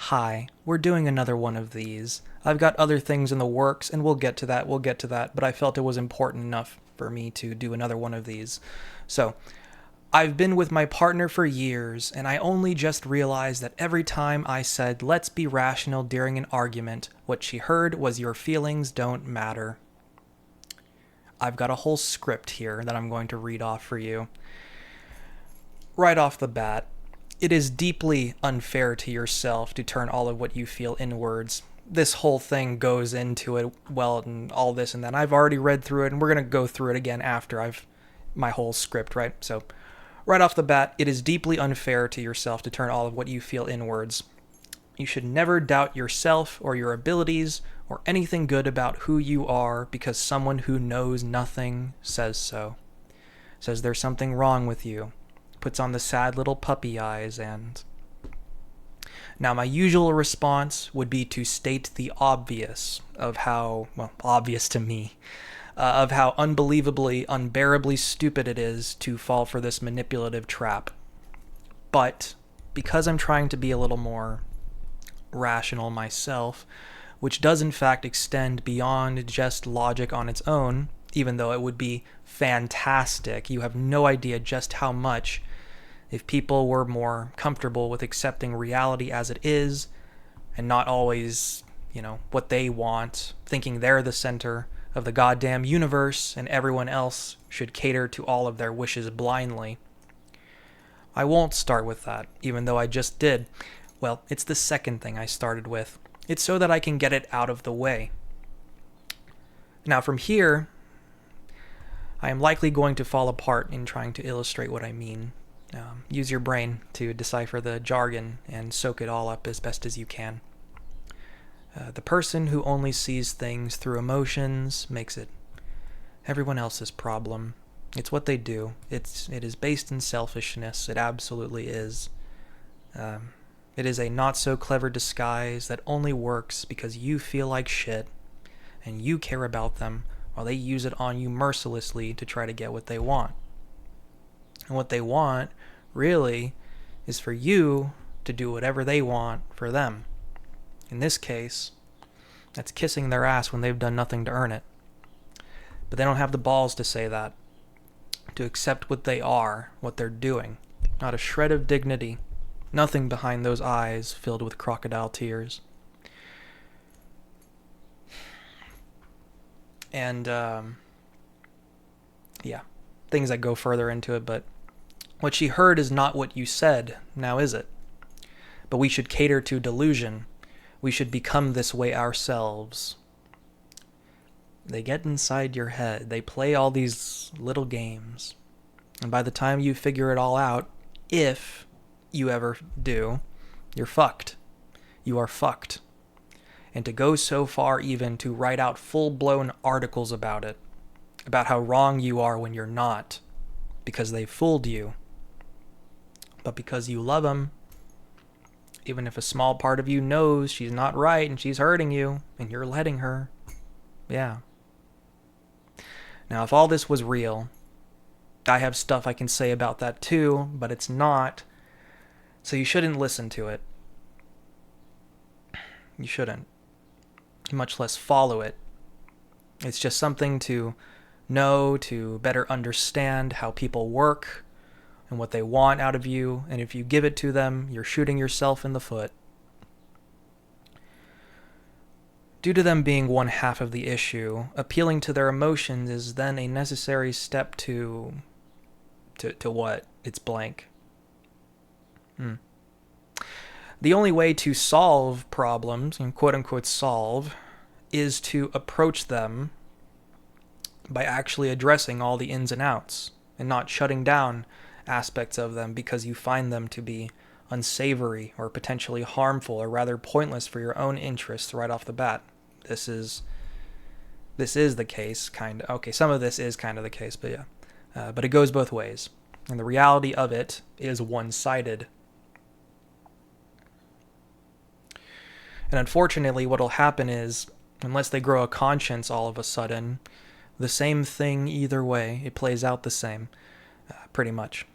Hi, we're doing another one of these. I've got other things in the works, and we'll get to that, but I felt it was important enough for me to do another one of these. So, I've been with my partner for years, and I only just realized that every time I said, let's be rational during an argument, what she heard was your feelings don't matter. I've got a whole script here that I'm going to read off for you. Right off the bat, it is deeply unfair to yourself to turn all of what you feel inwards. This whole thing goes into it well and all this and then. I've already read through it and we're going to go through it again after I've my whole script, right? So, right off the bat, it is deeply unfair to yourself to turn all of what you feel inwards. You should never doubt yourself or your abilities or anything good about who you are because someone who knows nothing says so. Says there's something wrong with you. Puts on the sad little puppy eyes and... Now, my usual response would be to state the obvious of how, well, obvious to me, of how unbelievably, unbearably stupid it is to fall for this manipulative trap. But because I'm trying to be a little more rational myself, which does in fact extend beyond just logic on its own, even though it would be fantastic, you have no idea just how much if people were more comfortable with accepting reality as it is and not always, what they want, thinking they're the center of the goddamn universe and everyone else should cater to all of their wishes blindly. I won't start with that, even though I just did. Well, it's the second thing I started with. It's so that I can get it out of the way. Now, from here, I am likely going to fall apart in trying to illustrate what I mean. Use your brain to decipher the jargon and soak it all up as best as you can. The person who only sees things through emotions makes it everyone else's problem. It's what they do. It is based in selfishness. It absolutely is. It is a not-so-clever disguise that only works because you feel like shit and you care about them while they use it on you mercilessly to try to get what they want. And what they want, really, is for you to do whatever they want for them. In this case, that's kissing their ass when they've done nothing to earn it. But they don't have the balls to say that, to accept what they are, what they're doing. Not a shred of dignity, nothing behind those eyes filled with crocodile tears. And, things that go further into it, but what she heard is not what you said, now is it? But we should cater to delusion. We should become this way ourselves. They get inside your head. They play all these little games. And by the time you figure it all out, if you ever do, you're fucked. You are fucked. And to go so far even to write out full-blown articles about it, about how wrong you are when you're not, because they fooled you. But because you love them, even if a small part of you knows she's not right and she's hurting you, and you're letting her, yeah. Now, if all this was real, I have stuff I can say about that too, but it's not, so you shouldn't listen to it. You shouldn't. Much less follow it. It's just something to know, to better understand how people work and what they want out of you, and if you give it to them, you're shooting yourself in the foot. Due to them being one half of the issue, appealing to their emotions is then a necessary step to what? It's blank. The only way to solve problems, and quote-unquote solve, is to approach them by actually addressing all the ins and outs, and not shutting down aspects of them because you find them to be unsavory or potentially harmful or rather pointless for your own interests right off the bat. This is the case, kind of. Okay, some of this is kind of the case, but yeah. But it goes both ways. And the reality of it is one-sided. And unfortunately, what'll happen is, unless they grow a conscience all of a sudden, the same thing either way, it plays out the same, pretty much.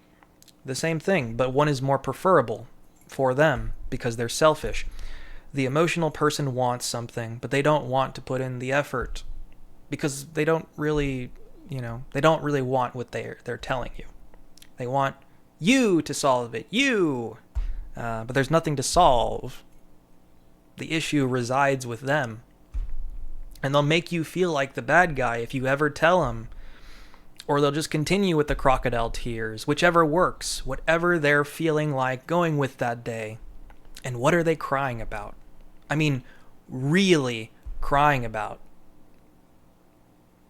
The same thing, but one is more preferable for them because they're selfish. The emotional person wants something, but they don't want to put in the effort because they don't really, they don't really want what they're telling you. They want you to solve it, but there's nothing to solve. The issue resides with them. And they'll make you feel like the bad guy if you ever tell them. Or they'll just continue with the crocodile tears, whichever works, whatever they're feeling like going with that day. And what are they crying about? I mean, really crying about.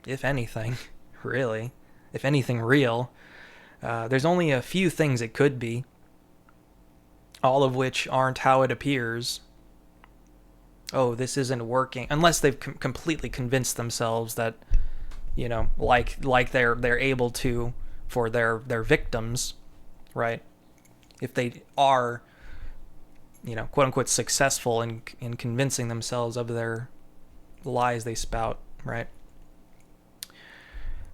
If anything, really. If anything real. There's only a few things it could be. All of which aren't how it appears. Oh, this isn't working. Unless they've completely convinced themselves that, like they're able to for their victims, right? If they are, quote unquote successful in convincing themselves of their lies they spout, right?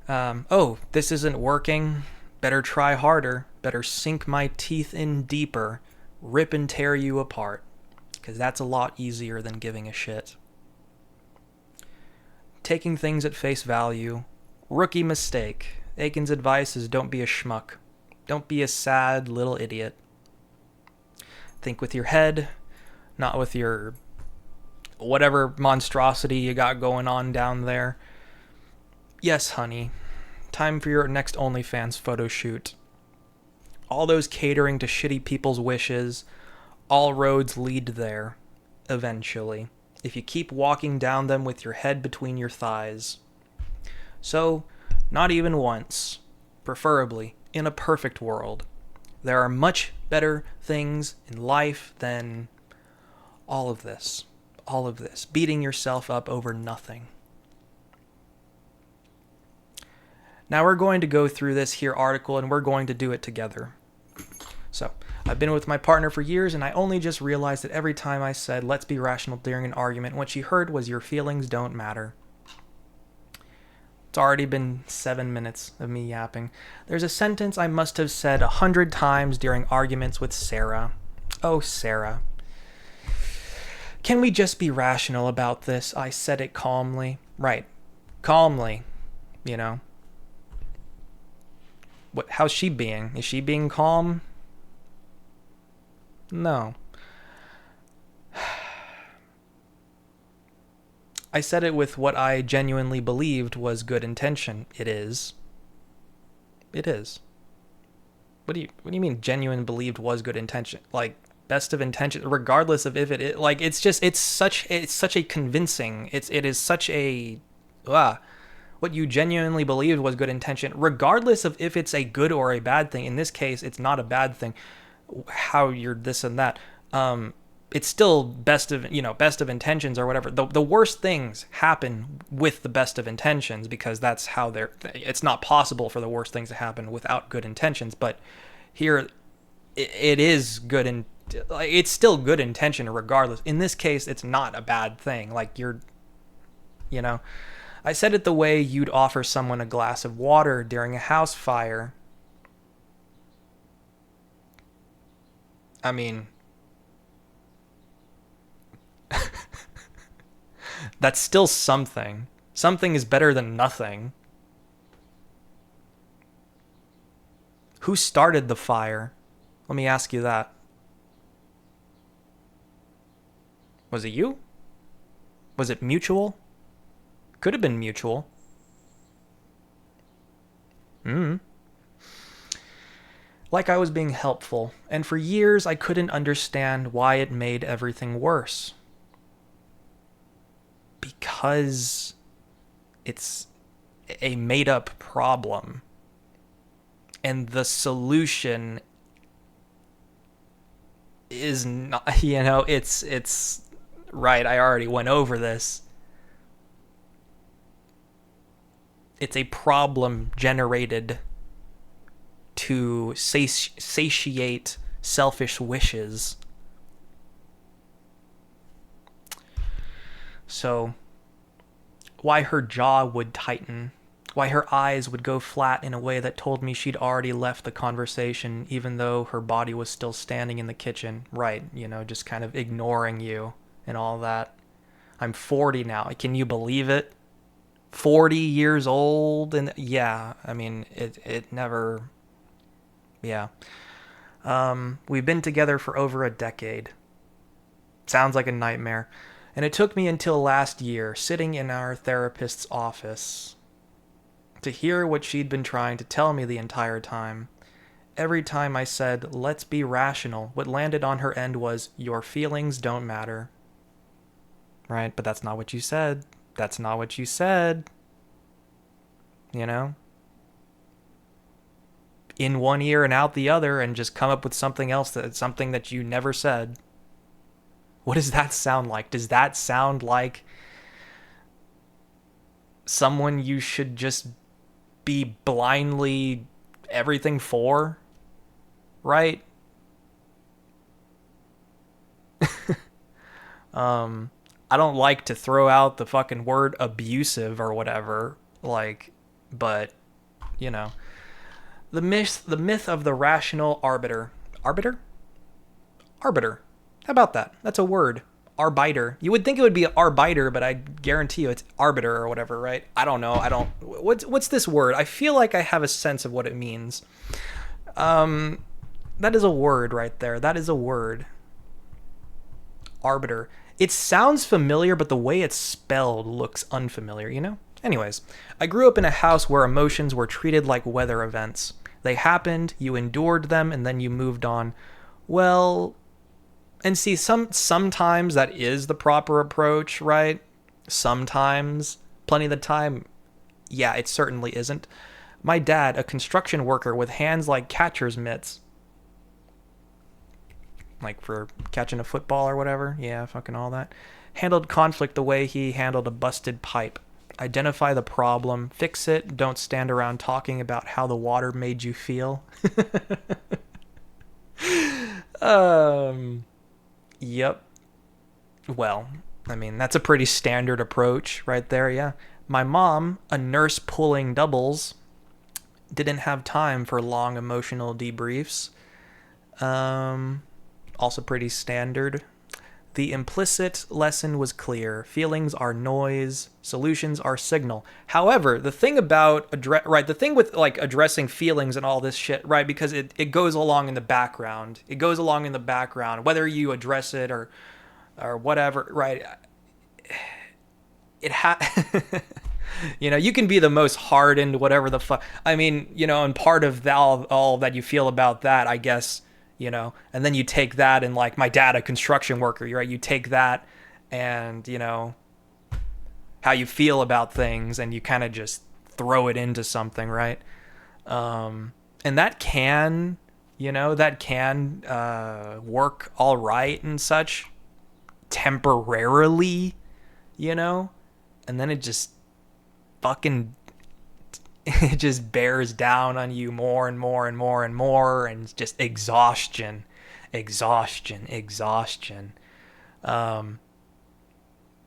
Oh, this isn't working. Better try harder. Better sink my teeth in deeper. Rip and tear you apart. Because that's a lot easier than giving a shit. Taking things at face value. Rookie mistake. Aiken's advice is don't be a schmuck. Don't be a sad little idiot. Think with your head, not with your whatever monstrosity you got going on down there. Yes, honey. Time for your next OnlyFans photo shoot. All those catering to shitty people's wishes. All roads lead there, eventually, if you keep walking down them with your head between your thighs. So, not even once, preferably in a perfect world, there are much better things in life than all of this, beating yourself up over nothing. Now we're going to go through this here article and we're going to do it together. So, I've been with my partner for years, and I only just realized that every time I said, let's be rational during an argument, what she heard was, your feelings don't matter. It's already been 7 minutes of me yapping. There's a sentence I must have said 100 times during arguments with Sarah. Oh, Sarah. Can we just be rational about this? I said it calmly. Right. Calmly. How's she being? Is she being calm? No. I said it with what I genuinely believed was good intention. It is. It is. What do you mean genuine believed was good intention? Like best of intention, regardless of if it is, like it's such a convincing. It is such a what you genuinely believed was good intention, regardless of if it's a good or a bad thing. In this case, it's not a bad thing. How you're this and that, it's still best of intentions or whatever. The worst things happen with the best of intentions because that's how it's not possible for the worst things to happen without good intentions. But here it is good, and it's still good intention regardless. In this case, it's not a bad thing. Like I said it the way you'd offer someone a glass of water during a house fire. I mean, that's still something. Something is better than nothing. Who started the fire? Let me ask you that. Was it you? Was it mutual? Could have been mutual. Like I was being helpful, and for years I couldn't understand why it made everything worse. Because it's a made-up problem. And the solution is not, it's right, I already went over this. It's a problem generated to satiate selfish wishes. So, why her jaw would tighten, why her eyes would go flat in a way that told me she'd already left the conversation even though her body was still standing in the kitchen, right, just kind of ignoring you and all that. I'm 40 now. Can you believe it? 40 years old, and yeah, I mean, it never, yeah. We've been together for over a decade. Sounds like a nightmare. And it took me until last year, sitting in our therapist's office, to hear what she'd been trying to tell me the entire time. Every time I said, let's be rational, what landed on her end was, your feelings don't matter. Right? But that's not what you said. That's not what you said. You know? In one ear and out the other, and just come up with something else, something that you never said. What does that sound like? Does that sound like someone you should just be blindly everything for? Right? I don't like to throw out the fucking word abusive or whatever, like, but, you know. The myth of the rational arbiter. Arbiter? Arbiter. How about that? That's a word. Arbiter. You would think it would be arbiter, but I guarantee you it's arbiter or whatever, right? I don't know. What's this word? I feel like I have a sense of what it means. That is a word right there. That is a word. Arbiter. It sounds familiar, but the way it's spelled looks unfamiliar, you know? Anyways, I grew up in a house where emotions were treated like weather events. They happened, you endured them, and then you moved on. Well, and see, sometimes that is the proper approach, right? Sometimes, plenty of the time, yeah, it certainly isn't. My dad, a construction worker with hands like catcher's mitts, like for catching a football or whatever, yeah, fucking all that, handled conflict the way he handled a busted pipe. Identify the problem, fix it, don't stand around talking about how the water made you feel. Yep. Well, I mean, that's a pretty standard approach right there, yeah. My mom, a nurse pulling doubles, didn't have time for long emotional debriefs. Also pretty standard. The implicit lesson was clear. Feelings are noise, solutions are signal. However, the thing about the thing with like addressing feelings and all this shit, right? Because it goes along in the background. It goes along in the background, whether you address it or whatever, right? You know, you can be the most hardened, whatever the fuck. I mean, you know, and part of all that you feel about that, I guess, you know, and then you take that and like my dad, a construction worker, right? You take that and, you know, how you feel about things and you kind of just throw it into something, right? And that can, you know, work all right and such temporarily, you know, and then it just fucking it just bears down on you more and more and more and more, and just exhaustion.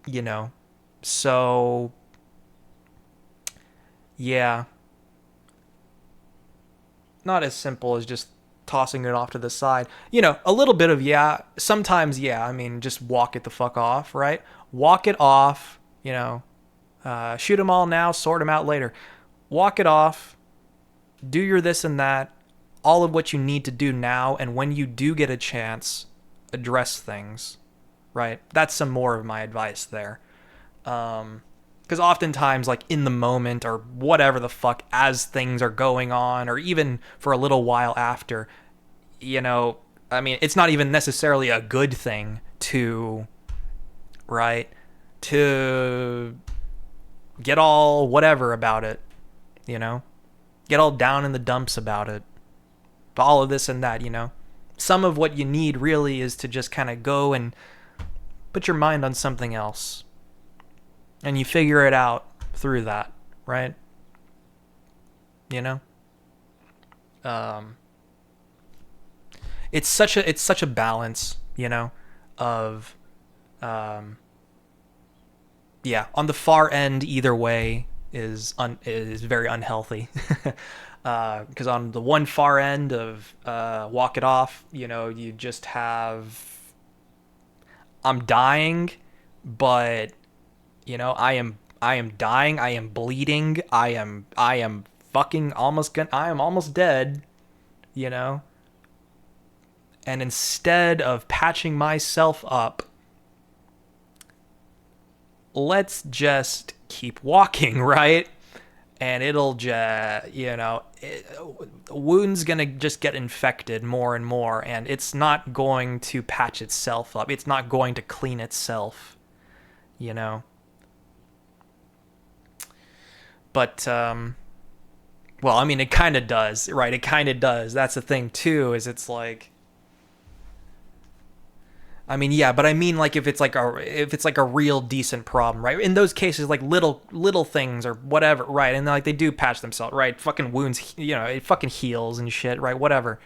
You know, so yeah, not as simple as just tossing it off to the side. You know, a little bit of yeah, sometimes yeah, I mean, just walk it the fuck off, right? Walk it off, you know, shoot them all now, sort them out later. Walk it off, do your this and that, all of what you need to do now, and when you do get a chance, address things, right? That's some more of my advice there. Because oftentimes, like in the moment or whatever the fuck, as things are going on, or even for a little while after, you know, I mean, it's not even necessarily a good thing to, right, to get all whatever about it. You know, get all down in the dumps about it. All of this and that, you know. Some of what you need really is to just kind of go and put your mind on something else. And you figure it out through that, right? You know? It's such a balance, you know, of yeah, on the far end either way is very unhealthy. Because on the one far end of walk it off, you know, you just have, I'm dying, but I am dying, I am bleeding, I am fucking almost gonna I am almost dead, you know? And instead of patching myself up, let's just keep walking, right? And it'll just, wound's gonna just get infected more and more, and it's not going to patch itself up. It's not going to clean itself, you know? But, well, I mean, it kind of does, right? It kind of does. That's the thing, too, is it's like, I mean, yeah, but I mean, like, if it's like a real decent problem, right? In those cases, like little things or whatever, right? And like they do patch themselves, right? Fucking wounds, it fucking heals and shit, right? Whatever.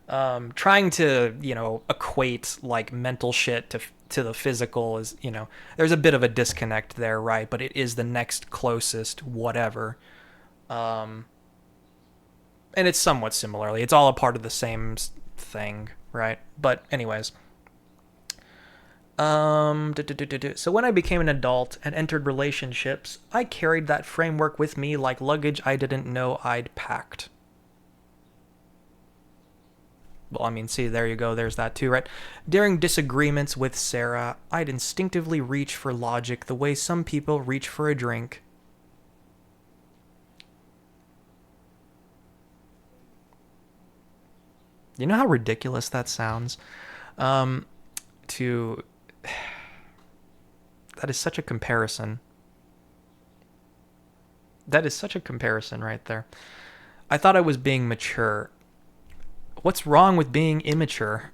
Trying to equate like mental shit to the physical is there's a bit of a disconnect there, right? But it is the next closest whatever, and it's somewhat similarly. It's all a part of the same thing, right? But anyways. So when I became an adult and entered relationships, I carried that framework with me like luggage I didn't know I'd packed. Well, I mean, see, there you go. There's that too, right? During disagreements with Sarah, I'd instinctively reach for logic the way some people reach for a drink. You know how ridiculous that sounds? To That is such a comparison. That is such a comparison right there. I thought I was being mature. What's wrong with being immature?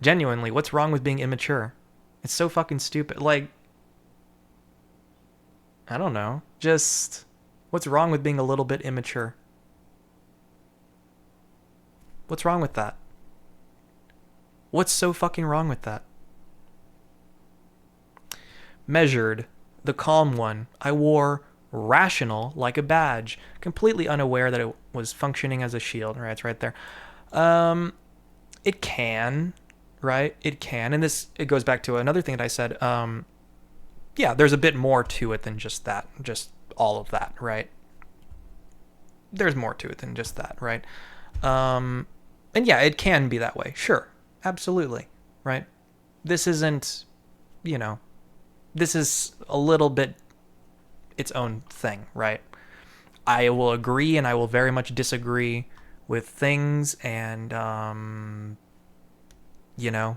Genuinely, what's wrong with being immature? It's so fucking stupid. Like, I don't know. Just, what's wrong with being a little bit immature? What's wrong with that? What's so fucking wrong with that? Measured, the calm one, I wore rational like a badge, completely unaware that it was functioning as a shield. Right, it's right there. It can, right? It can, and it goes back to another thing that I said. Yeah, there's a bit more to it than just that, just all of that, right? There's more to it than just that, right? And yeah, it can be that way. Sure, absolutely, right? This isn't, you know, this is a little bit its own thing, right? I will agree and I will very much disagree with things, and yeah.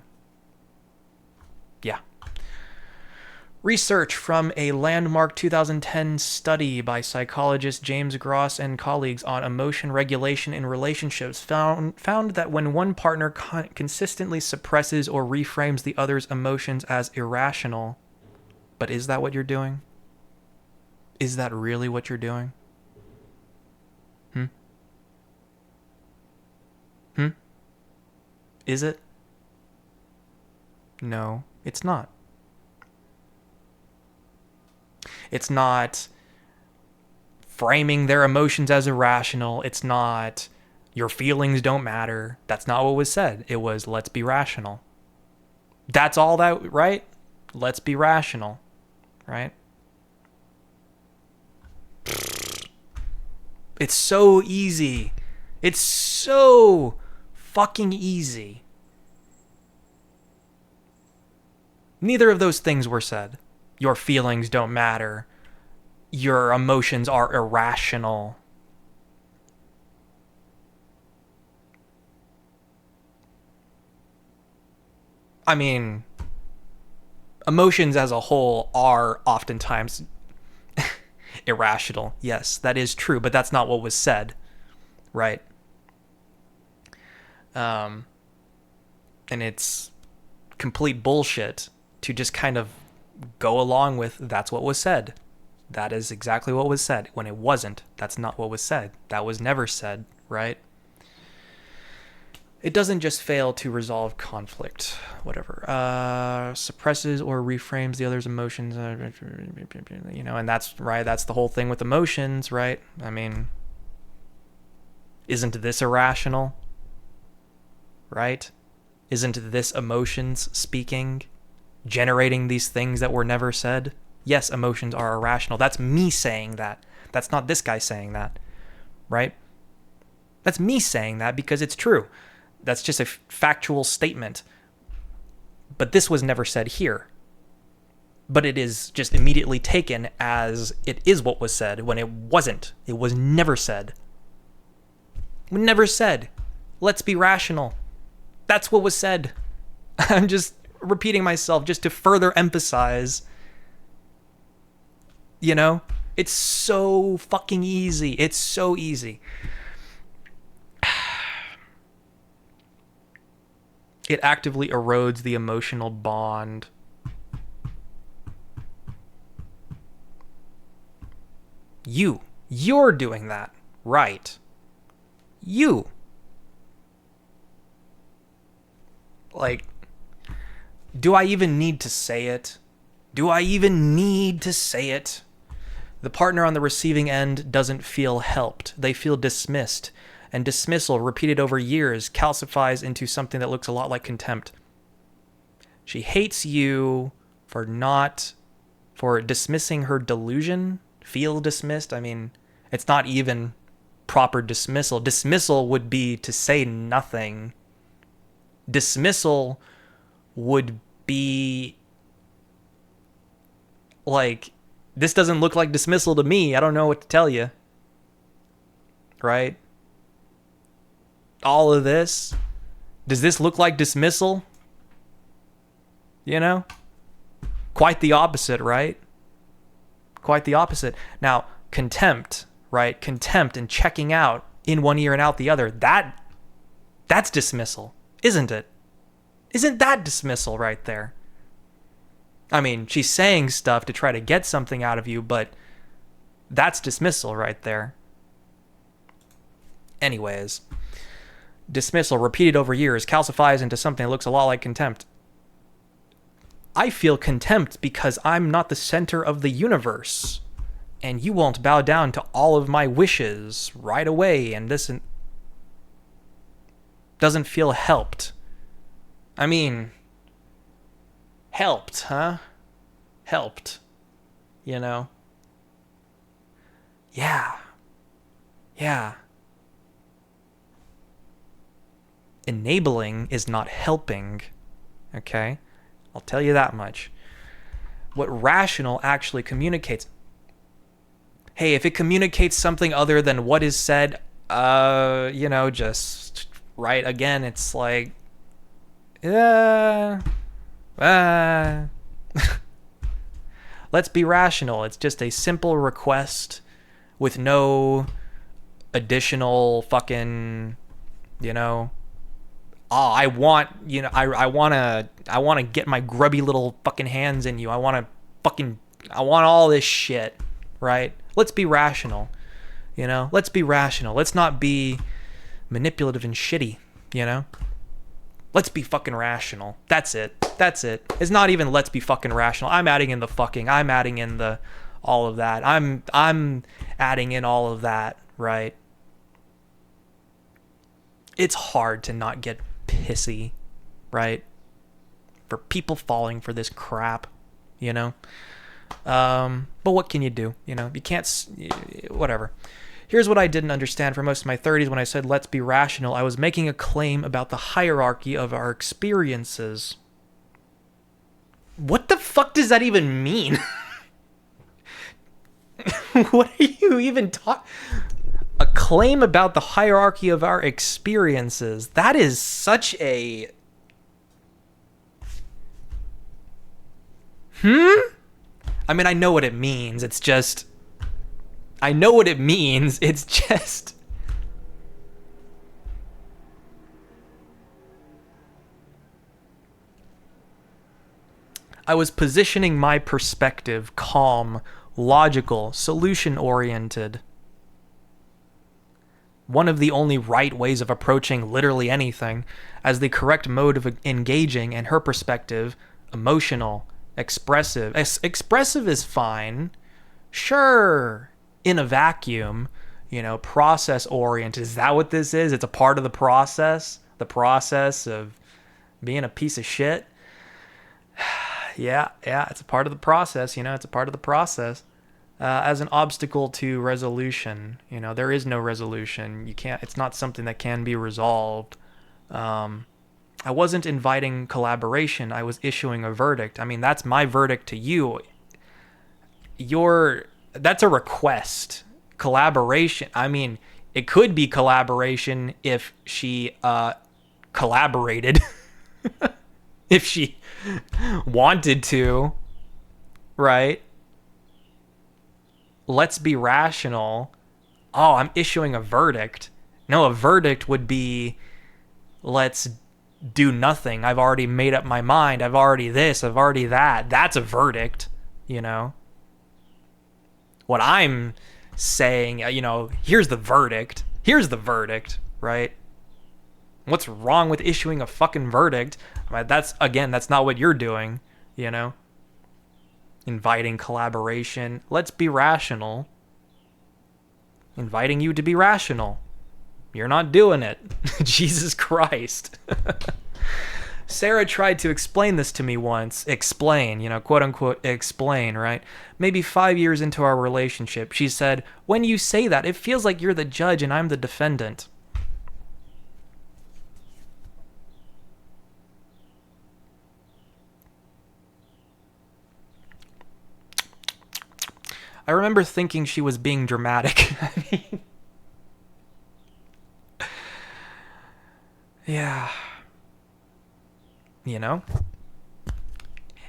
Research from a landmark 2010 study by psychologist James Gross and colleagues on emotion regulation in relationships found that when one partner consistently suppresses or reframes the other's emotions as irrational, but is that what you're doing? Is that really what you're doing? Is it? No, it's not. It's not framing their emotions as irrational. It's not your feelings don't matter. That's not what was said. It was let's be rational. That's all that, right? Let's be rational, right? It's so easy. It's so fucking easy. Neither of those things were said. Your feelings don't matter. Your emotions are irrational. I mean, emotions as a whole are oftentimes irrational. Yes, that is true, but that's not what was said, right? And it's complete bullshit to just kind of go along with that's what was said. That is exactly what was said. When it wasn't, that's not what was said. That was never said, right? It doesn't just fail to resolve conflict, whatever. Suppresses or reframes the other's emotions, and that's right. That's the whole thing with emotions, right? I mean, isn't this irrational? Right? Isn't this emotions speaking, generating these things that were never said? Yes, emotions are irrational. That's me saying that. That's not this guy saying that, right? That's me saying that because it's true. That's just a factual statement. But this was never said here. But it is just immediately taken as it is what was said when it wasn't. It was never said. Never said. Let's be rational. That's what was said. I'm just repeating myself just to further emphasize. You know? It's so fucking easy. It's so easy. It actively erodes the emotional bond. You're doing that, right? You. Like, do I even need to say it? Do I even need to say it? The partner on the receiving end doesn't feel helped. They feel dismissed. And dismissal, repeated over years, calcifies into something that looks a lot like contempt. She hates you for dismissing her delusion. Feel dismissed. I mean, it's not even proper dismissal. Dismissal would be to say nothing. Dismissal would be like, this doesn't look like dismissal to me. I don't know what to tell you. Right? All of this. Does this look like dismissal? You know? Quite the opposite, right? Quite the opposite. Now, contempt, right? Contempt and checking out in one ear and out the other. That's dismissal, isn't it? Isn't that dismissal right there? I mean, she's saying stuff to try to get something out of you, but that's dismissal right there. Anyways, dismissal repeated over years calcifies into something that looks a lot like contempt. I feel contempt because I'm not the center of the universe, and you won't bow down to all of my wishes right away, and this doesn't feel helped. I mean, helped, huh? Helped. You know? Yeah. Enabling is not helping, okay? I'll tell you that much. What rational actually communicates. Hey, if it communicates something other than what is said, just right again, it's like, let's be rational. It's just a simple request with no additional fucking, I want to get my grubby little fucking hands in you. I want all this shit, right? Let's be rational, Let's be rational. Let's not be manipulative and shitty, Let's be fucking rational. That's it. It's not even let's be fucking rational. I'm adding in the fucking. I'm adding in the all of that. I'm adding in all of that, right? It's hard to not get pissy, right? For people falling for this crap, But what can you do? You can't, whatever. Here's what I didn't understand for most of my 30s when I said, let's be rational. I was making a claim about the hierarchy of our experiences. What the fuck does that even mean? What are you even talking? A claim about the hierarchy of our experiences. That is such a... I mean, I know what it means. It's just... I know what it means. It's just... I was positioning my perspective calm, logical, solution-oriented. One of the only right ways of approaching literally anything, as the correct mode of engaging, and her perspective, emotional, expressive. Expressive is fine. Sure. In a vacuum, process-oriented. Is that what this is? It's a part of the process? The process of, being a piece of shit. Yeah, it's a part of the process, it's a part of the process. As an obstacle to resolution, there is no resolution. It's not something that can be resolved. I wasn't inviting collaboration. I was issuing a verdict. I mean, that's my verdict to you. That's a request. Collaboration. I mean, it could be collaboration if she collaborated. If she wanted to, right? Let's be rational. Oh, I'm issuing a verdict. No, a verdict would be, let's do nothing. I've already made up my mind. I've already this, I've already that. That's a verdict, What I'm saying, here's the verdict. Here's the verdict, right? What's wrong with issuing a fucking verdict? That's not what you're doing, Inviting collaboration. Let's be rational. Inviting you to be rational. You're not doing it. Jesus Christ. Sarah tried to explain this to me once. Explain, quote unquote, explain, right? Maybe 5 years into our relationship, she said, "When you say that, it feels like you're the judge and I'm the defendant." I remember thinking she was being dramatic. Yeah.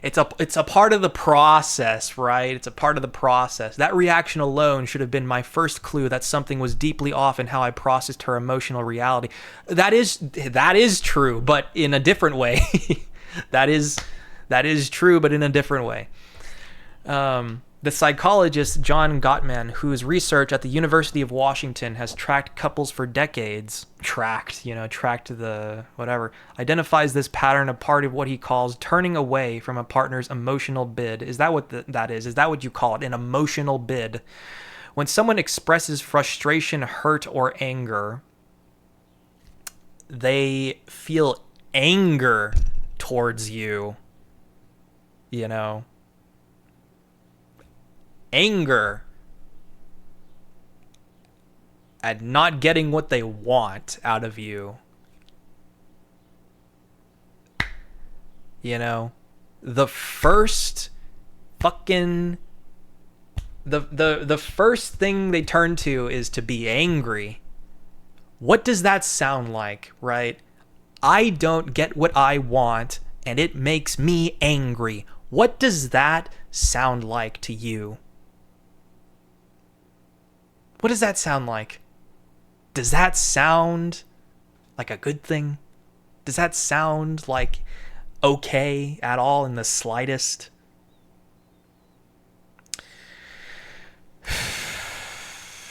It's a part of the process, right? It's a part of the process. That reaction alone should have been my first clue that something was deeply off in how I processed her emotional reality. That is true, but in a different way. that is true, but in a different way. The psychologist John Gottman, whose research at the University of Washington has tracked couples for decades, identifies this pattern a part of what he calls turning away from a partner's emotional bid. Is that what that is? Is that what you call it? An emotional bid? When someone expresses frustration, hurt, or anger, they feel anger towards you, anger at not getting what they want out of you. The first fucking the first thing they turn to is to be angry. What does that sound like, right? I don't get what I want and it makes me angry. What does that sound like to you? What does that sound like? Does that sound like a good thing? Does that sound like okay at all in the slightest?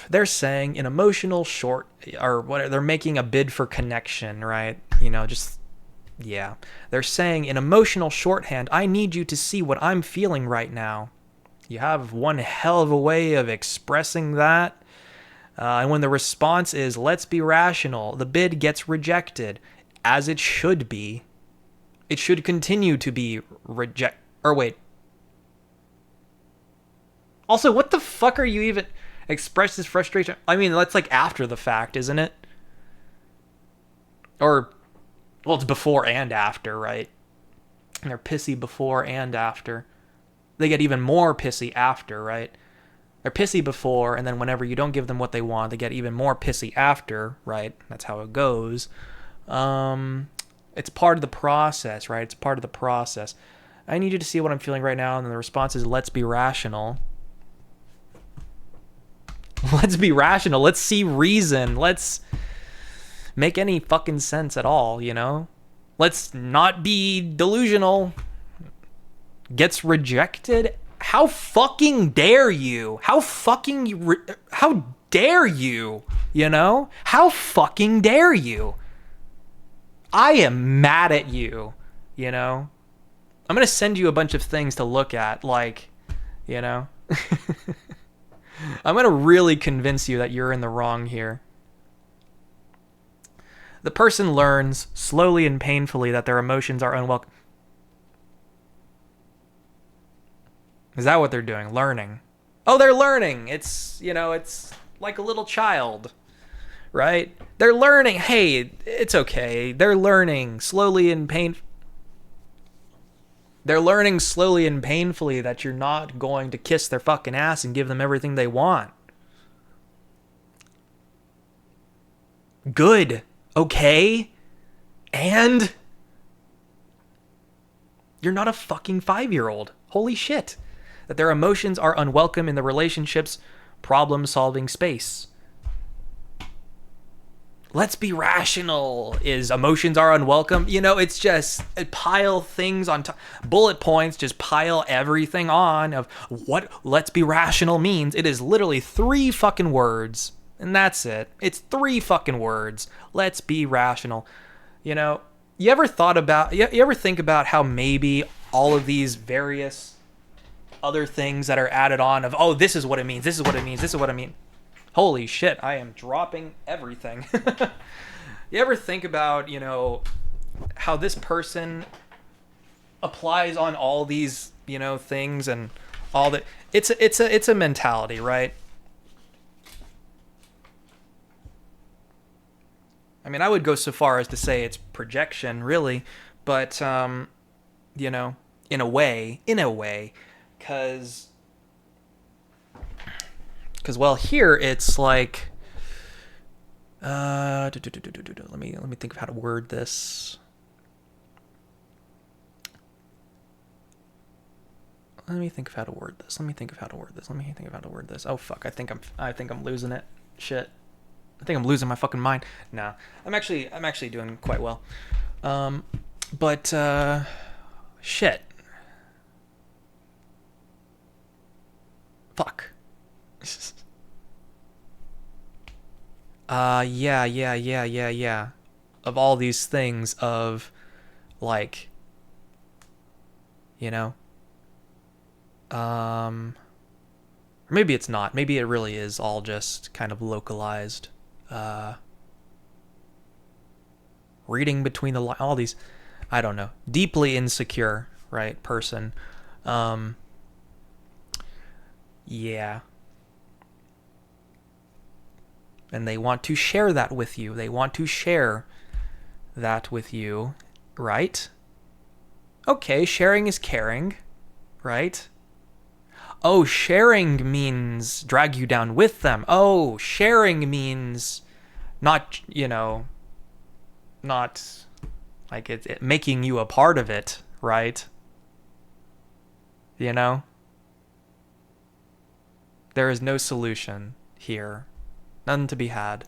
They're saying an emotional short, or whatever, they're making a bid for connection, right? They're saying in emotional shorthand, I need you to see what I'm feeling right now. You have one hell of a way of expressing that. And when the response is, let's be rational, the bid gets rejected, as it should be. It should continue to be Also, what the fuck are you even express this frustration? I mean, that's like after the fact, isn't it? Well, it's before and after, right? And they're pissy before and after. They get even more pissy after, right? They're pissy before, and then whenever you don't give them what they want, they get even more pissy after, right? That's how it goes. It's part of the process, right? It's part of the process. I need you to see what I'm feeling right now, and then the response is, let's be rational. Let's be rational. Let's see reason. Let's make any fucking sense at all, Let's not be delusional. Gets rejected? How fucking dare you? How dare you? How fucking dare you? I am mad at you, I'm going to send you a bunch of things to look at, I'm going to really convince you that you're in the wrong here. The person learns slowly and painfully that their emotions are unwelcome. Is that what they're doing? Learning. Oh, they're learning. It's, it's like a little child, right? They're learning. Hey, it's okay. They're learning slowly and They're learning slowly and painfully that you're not going to kiss their fucking ass and give them everything they want. Good. Okay. And you're not a fucking 5-year-old. Holy shit. That their emotions are unwelcome in the relationship's problem-solving space. Let's be rational. Is emotions are unwelcome? It's just pile things on top. Bullet points, just pile everything on of what let's be rational means. It is literally 3 fucking words. And that's it. It's 3 fucking words. Let's be rational. You ever think about how maybe all of these various other things that are added on of, oh, this is what it means, this is what it means, this is what I mean. Holy shit, I am dropping everything. You ever think about, how this person applies on all these, things and all that? It's a mentality, right? I mean, I would go so far as to say it's projection, really, but in a way, because well, here it's like, let me think of how to word this. Let me think of how to word this. Oh fuck, I think I'm losing it. Shit. I think I'm losing my fucking mind. No, I'm actually doing quite well. But shit. Fuck. Yeah. Of all these things of, like, or maybe it's not. Maybe it really is all just kind of localized. Reading between the lines, all these, I don't know, deeply insecure, right, person. Yeah. And they want to share that with you. Right? Okay, sharing is caring, right? Oh, sharing means drag you down with them. Oh, sharing means not, not like it making you a part of it, right? There is no solution here. None to be had.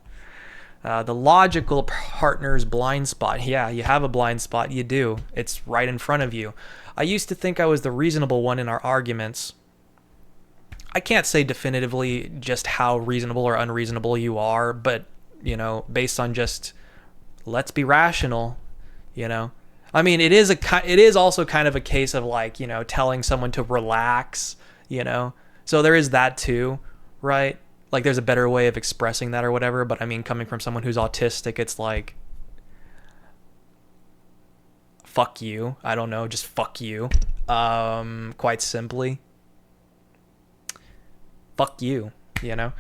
The logical partner's blind spot. Yeah, you have a blind spot. You do. It's right in front of you. I used to think I was the reasonable one in our arguments. I can't say definitively just how reasonable or unreasonable you are, but, based on just, let's be rational, I mean, it is also kind of a case of, like, telling someone to relax, So there is that too, right? Like, there's a better way of expressing that or whatever, but I mean, coming from someone who's autistic, it's like, fuck you. I don't know, just fuck you. Quite simply. Fuck you, Yeah.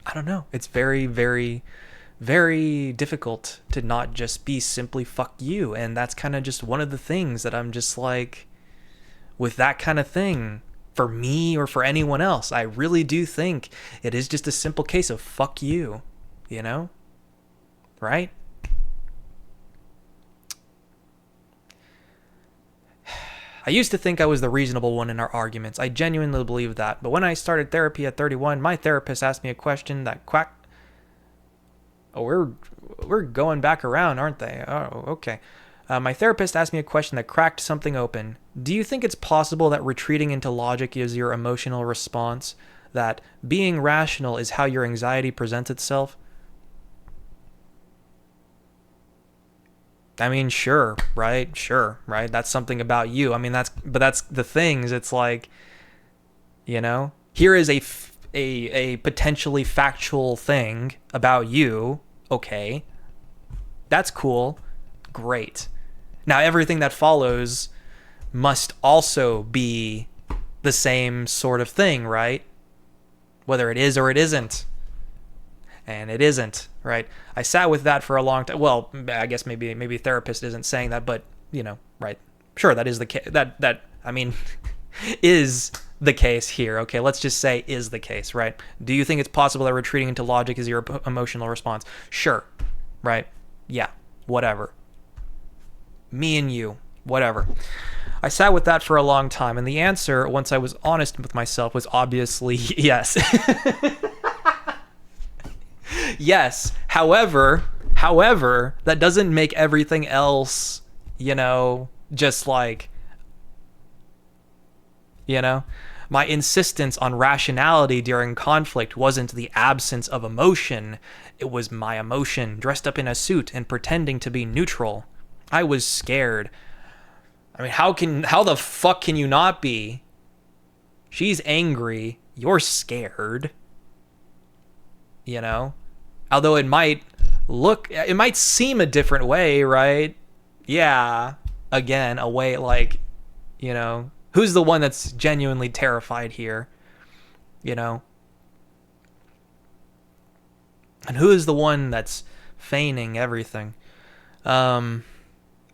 I don't know. It's very, very, very difficult to not just be simply fuck you. And that's kind of just one of the things that I'm just like, with that kind of thing, for me or for anyone else, I really do think it is just a simple case of fuck you, right? I used to think I was the reasonable one in our arguments. I genuinely believed that. But when I started therapy at 31, my therapist asked me a question that quacked. Oh, we're going back around, aren't they? Oh, okay. My therapist asked me a question that cracked something open. Do you think it's possible that retreating into logic is your emotional response? That being rational is how your anxiety presents itself? I mean, sure, right? That's something about you. I mean, that's the things. It's like, You know, here is a potentially factual thing about you. Okay, that's cool. Great. Now everything that follows must also be the same sort of thing, right? Whether it is or it isn't. And it isn't, right? I sat with that for a long time. Well, I guess maybe therapist isn't saying that, but right? Sure, that is the case. That I mean, is the case here. Okay, let's just say is the case, right? Do you think it's possible that retreating into logic is your emotional response? Sure, right? Yeah, whatever. Me and you, whatever. I sat with that for a long time, and the answer, once I was honest with myself, was obviously yes. Yes. However, that doesn't make everything else, just like, my insistence on rationality during conflict wasn't the absence of emotion. It was my emotion dressed up in a suit and pretending to be neutral. I was scared. I mean, how the fuck can you not be? She's angry. You're scared. Although it might seem a different way, right? Yeah. Again, a way like, who's the one that's genuinely terrified here? And who is the one that's feigning everything?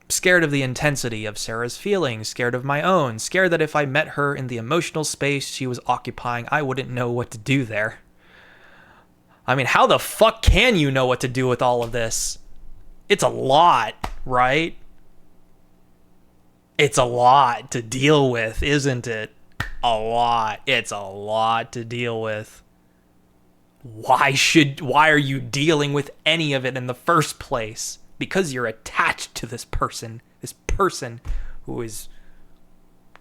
Scared of the intensity of Sarah's feelings, scared of my own, scared that if I met her in the emotional space she was occupying, I wouldn't know what to do there. I mean, how the fuck can you know what to do with all of this? It's a lot, right? It's a lot to deal with, isn't it? A lot. It's a lot to deal with. Why are you dealing with any of it in the first place? Because you're attached to this person who is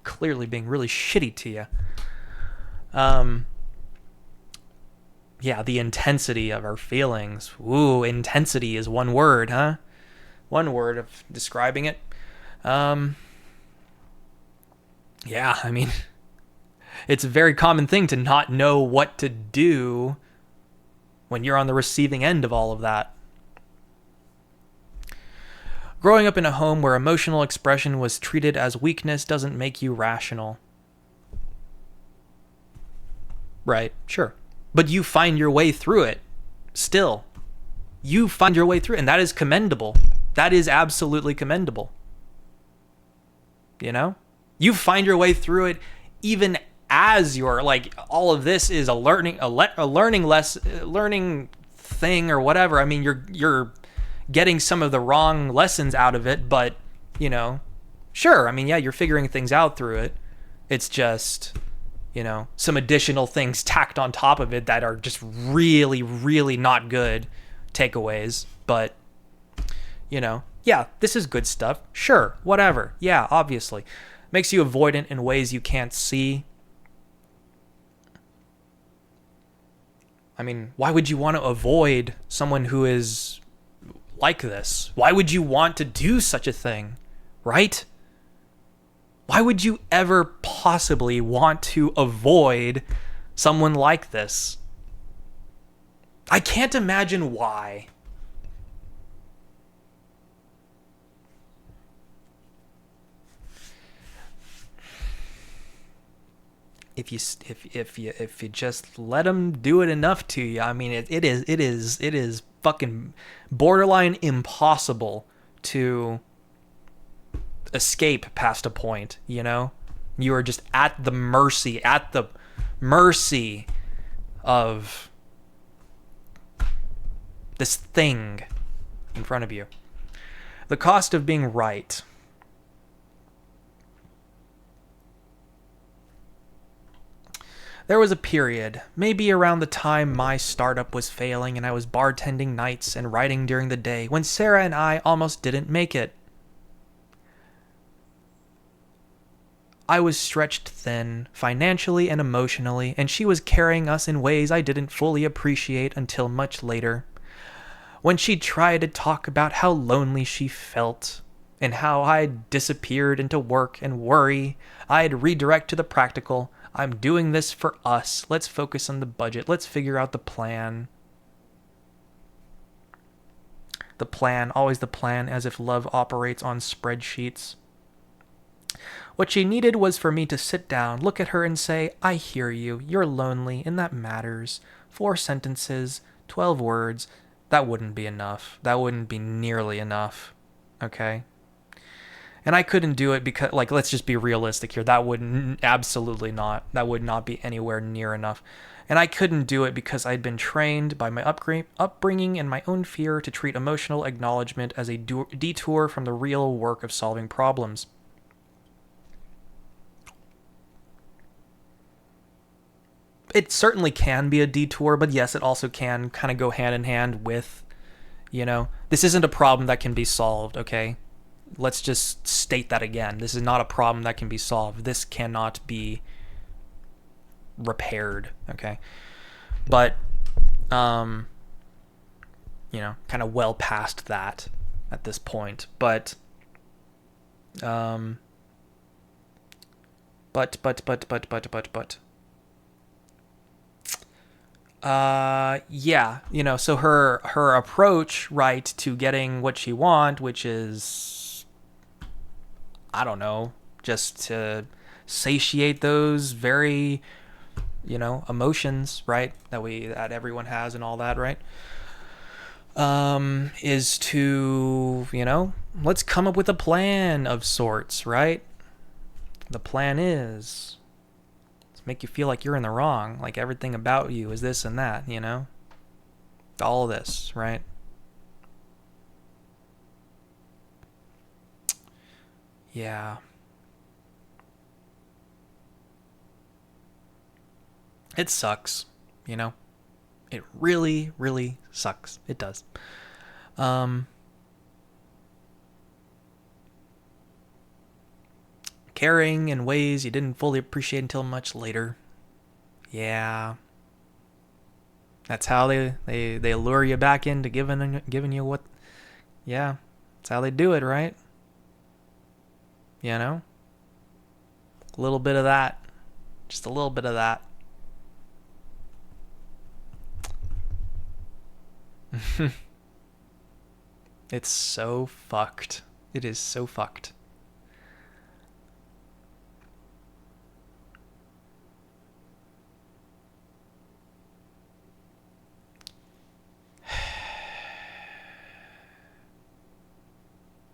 clearly being really shitty to you. Yeah, the intensity of our feelings. Ooh, intensity is one word, huh? One word of describing it. Yeah, I mean, it's a very common thing to not know what to do when you're on the receiving end of all of that. Growing up in a home where emotional expression was treated as weakness doesn't make you rational. Right, sure. But you find your way through it. Still. You find your way through it, and that is commendable. That is absolutely commendable. You find your way through it even as you're, like, all of this is a learning thing or whatever. I mean, you're getting some of the wrong lessons out of it, but, sure. I mean, yeah, you're figuring things out through it. It's just, some additional things tacked on top of it that are just really, really not good takeaways. But, yeah, this is good stuff. Sure, whatever. Yeah, obviously. Makes you avoidant in ways you can't see. I mean, why would you want to avoid someone who is like this? Why would you want to do such a thing, right? Why would you ever possibly want to avoid someone like this? I can't imagine why. If you just let them do it enough to you, I mean, it is fucking borderline impossible to escape past a point. You are just at the mercy of this thing in front of you. The cost of being right. There was a period, maybe around the time my startup was failing and I was bartending nights and writing during the day, when Sarah and I almost didn't make it. I was stretched thin, financially and emotionally, and she was carrying us in ways I didn't fully appreciate until much later. When she tried to talk about how lonely she felt, and how I'd disappeared into work and worry, I'd redirect to the practical. I'm doing this for us. Let's focus on the budget. Let's figure out the plan. The plan, always the plan, as if love operates on spreadsheets. What she needed was for me to sit down, look at her, and say, I hear you. You're lonely, and that matters. 4 sentences, 12 words. That wouldn't be enough. That wouldn't be nearly enough. Okay? And I couldn't do it because, like, let's just be realistic here. That wouldn't, absolutely not. That would not be anywhere near enough. And I couldn't do it because I'd been trained by my upbringing and my own fear to treat emotional acknowledgement as a detour from the real work of solving problems. It certainly can be a detour, but yes, it also can kind of go hand in hand with, this isn't a problem that can be solved, okay? Let's just state that again. This is not a problem that can be solved. This cannot be repaired, okay? But, kind of well past that at this point. But, yeah, so her approach, right, to getting what she want, which is, I don't know, just to satiate those very, emotions, right, that everyone has and all that, right, is to, let's come up with a plan of sorts, right? The plan is make you feel like you're in the wrong, like everything about you is this and that, all this, right? Yeah. It sucks, It really, really sucks. It does. Caring in ways you didn't fully appreciate until much later. Yeah. That's how they lure you back into giving you what. Yeah. That's how they do it, right? A little bit of that. Just a little bit of that. It's so fucked. It is so fucked.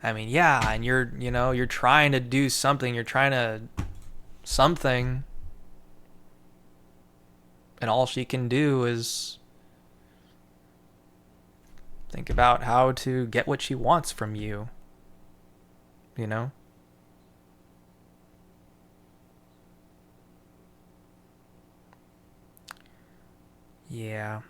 I mean, yeah, and you're trying to do something. You're trying to something. And all she can do is think about how to get what she wants from you. Yeah.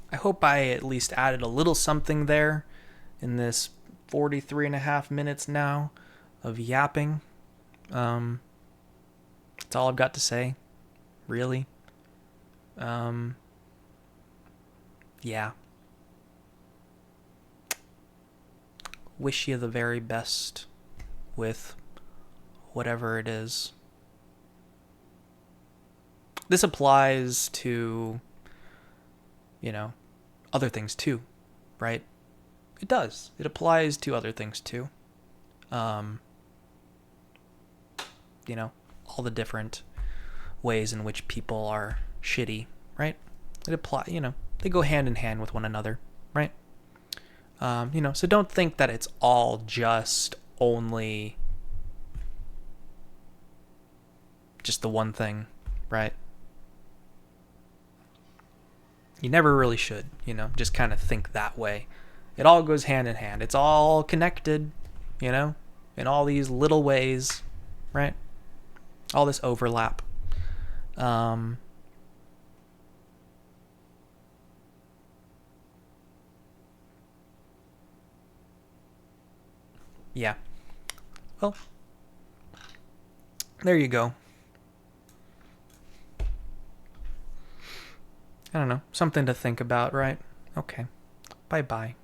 I hope I at least added a little something there in this 43 and a half minutes now of yapping. That's all I've got to say, really. Yeah. Wish you the very best with whatever it is. This applies to, other things too, right? It does. It applies to other things too. All the different ways in which people are shitty, right? They go hand in hand with one another, right? So don't think that it's all just only just the one thing, right? You never really should, just kind of think that way. It all goes hand in hand. It's all connected, in all these little ways, right? All this overlap. Yeah. Well, there you go. I don't know. Something to think about, right? Okay. Bye-bye.